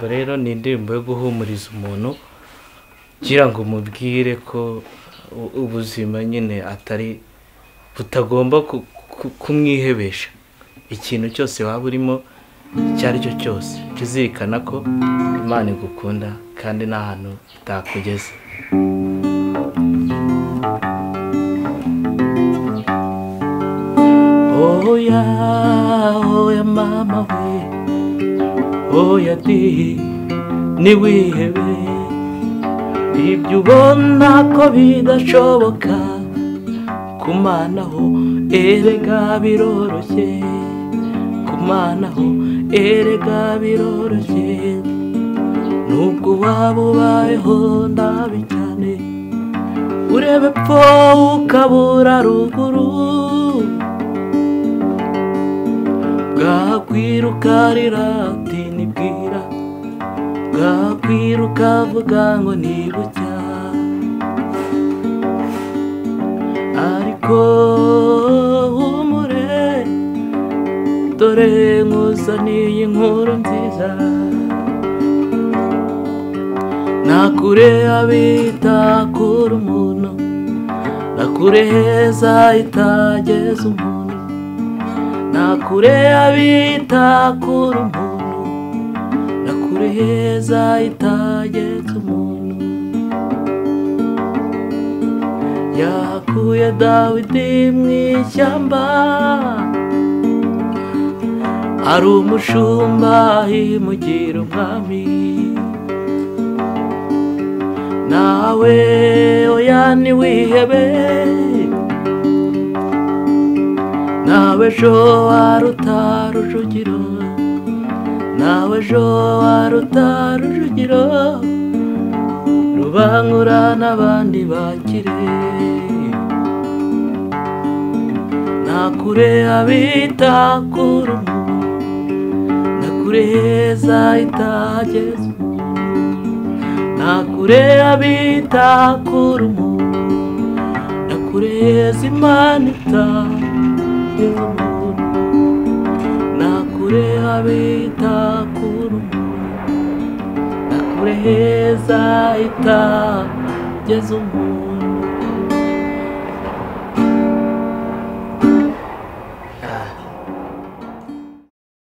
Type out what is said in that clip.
ndirimbo rero ni indirimbo yo guhumuriza umuntu kugira ngo umubwire ko ubuzima nyine atari butagomba kumwihebesha. Ikintu cyose waba urimo icyo ari cyo cyose kizirikana ko Imana igukunda kandi nta hantu itakugeza. Oya oya mama we, oya di niwihebe ibyo ubona ko bidashoboka kumanaho erega biroroshye, kumanaho erega biroroshye. Nubwo waba ubayeho nabi cyane urebe epfo ukabura ruguru, bwakwiruka rirati nibwira, bwakwiruka vuga ngo nibucya. Ariko humure dore nkuzaniye inkuru nziza, nakure abita kuri umuntu, nakure heza itageza umuntu, nakure abita kuri umuntu, nakure heza itageza umuntu. Yakuye Dawidi mu ishyamba ari umushumba imugira umwami. Nawe oya niwihebe, nawe ejo waruta Rujugiro, nawe ejo waruta Rujugiro, rubangura n'abandi bakire. Nakure abita kuri umuntu, nakure heza itageza umuntu, nakure abita kuri umuntu, nakure heza Imana itageza umuntu, nakure abita kuri umuntu, nakure heza itageza umuntu.